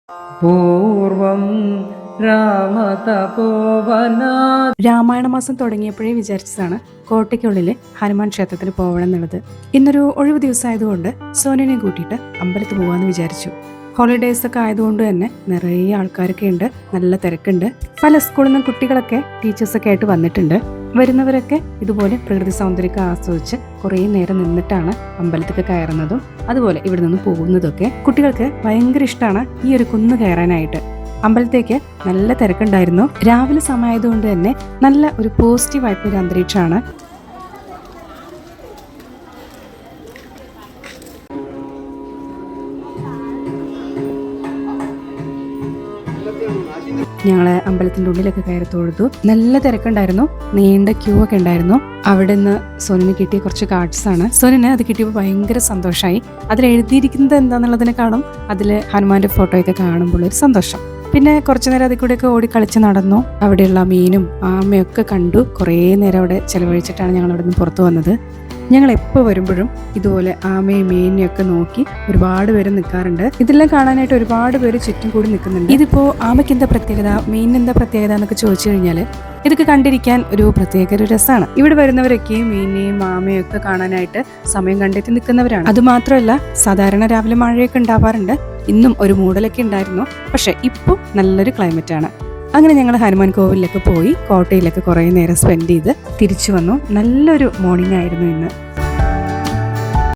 പൂർവം രാമതപോവനാ. രാമായണ മാസം തുടങ്ങിയപ്പോഴേ വിചാരിച്ചതാണ് കോട്ടയ്ക്കുള്ളിലെ ഹനുമാൻ ക്ഷേത്രത്തിൽ പോകണം എന്നുള്ളത്. ഇന്നൊരു ഒഴിവ് ദിവസമായതുകൊണ്ട് സോനനെ കൂട്ടിയിട്ട് അമ്പലത്തിൽ പോകാമെന്ന് വിചാരിച്ചു. ഹോളിഡേയ്സ് ഒക്കെ ആയതുകൊണ്ട് തന്നെ നിറയെ ആൾക്കാരൊക്കെ ഉണ്ട്, നല്ല തിരക്കുണ്ട്. പല സ്കൂളിൽ നിന്നും കുട്ടികളൊക്കെ ടീച്ചേഴ്സൊക്കെ ആയിട്ട് വന്നിട്ടുണ്ട്. വരുന്നവരൊക്കെ ഇതുപോലെ പ്രകൃതി സൗന്ദര്യമൊക്കെ ആസ്വദിച്ച് കുറേ നേരം നിന്നിട്ടാണ് അമ്പലത്തിൽ കയറുന്നതും അതുപോലെ ഇവിടെ നിന്ന് പോകുന്നതൊക്കെ. കുട്ടികൾക്ക് ഭയങ്കര ഇഷ്ടമാണ് ഈ ഒരു കുന്ന് കയറാനായിട്ട്. അമ്പലത്തേക്ക് നല്ല തിരക്കുണ്ടായിരുന്നു. രാവിലെ സമയമായതുകൊണ്ട് തന്നെ നല്ല ഒരു പോസിറ്റീവ് ആയിട്ടുള്ള അന്തരീക്ഷമാണ്. ഞങ്ങള് അമ്പലത്തിന്റെ ഉള്ളിലൊക്കെ കയറി തൊഴുതു. നല്ല തിരക്കുണ്ടായിരുന്നു, നീണ്ട ക്യൂ ഒക്കെ ഉണ്ടായിരുന്നു. അവിടെ നിന്ന് സോനിന് കിട്ടിയ കുറച്ച് കാർഡ്സ് ആണ്. സോനിന് അത് കിട്ടിയപ്പോൾ ഭയങ്കര സന്തോഷമായി. അതിൽ എഴുതിയിരിക്കുന്നത് എന്താണെന്നുള്ളതിനെക്കാളും അതിൽ ഹനുമാന്റെ ഫോട്ടോയൊക്കെ കാണുമ്പോൾ ഒരു സന്തോഷം. പിന്നെ കുറച്ചു നേരം അതിൽ കൂടെയൊക്കെ ഓടി കളിച്ച് നടന്നു. അവിടെയുള്ള മീനും ആമയൊക്കെ കണ്ടു. കുറേ നേരം അവിടെ ചെലവഴിച്ചിട്ടാണ് ഞങ്ങൾ അവിടെ നിന്ന് പുറത്തു വന്നത്. ഞങ്ങൾ എപ്പോൾ വരുമ്പോഴും ഇതുപോലെ ആമയും മീനിനെയും ഒക്കെ നോക്കി ഒരുപാട് പേര് നിൽക്കാറുണ്ട്. ഇതെല്ലാം കാണാനായിട്ട് ഒരുപാട് പേര് ചുറ്റും കൂടി നിൽക്കുന്നുണ്ട്. ഇതിപ്പോ ആമയ്ക്ക് എന്താ പ്രത്യേകത, മീനിന് എന്താ പ്രത്യേകത എന്നൊക്കെ ചോദിച്ചു കഴിഞ്ഞാൽ ഇതൊക്കെ കണ്ടിരിക്കാൻ ഒരു പ്രത്യേക ഒരു രസമാണ്. ഇവിടെ വരുന്നവരൊക്കെ മീനിനെയും ആമയും ഒക്കെ കാണാനായിട്ട് സമയം കണ്ടെത്തി നിൽക്കുന്നവരാണ്. അതുമാത്രമല്ല, സാധാരണ രാവിലെ മഴയൊക്കെ ഉണ്ടാവാറുണ്ട്. ഇന്നും ഒരു മൂടലൊക്കെ ഉണ്ടായിരുന്നു. പക്ഷെ ഇപ്പോൾ നല്ലൊരു ക്ലൈമറ്റ് ആണ്. അങ്ങനെ ഞങ്ങൾ ഹനുമാൻ കോവിലൊക്കെ പോയി കോട്ടയിലൊക്കെ കുറേ നേരം സ്പെൻഡ് ചെയ്ത് തിരിച്ചു വന്നു. നല്ലൊരു മോർണിംഗ് ആയിരുന്നു ഇന്ന്.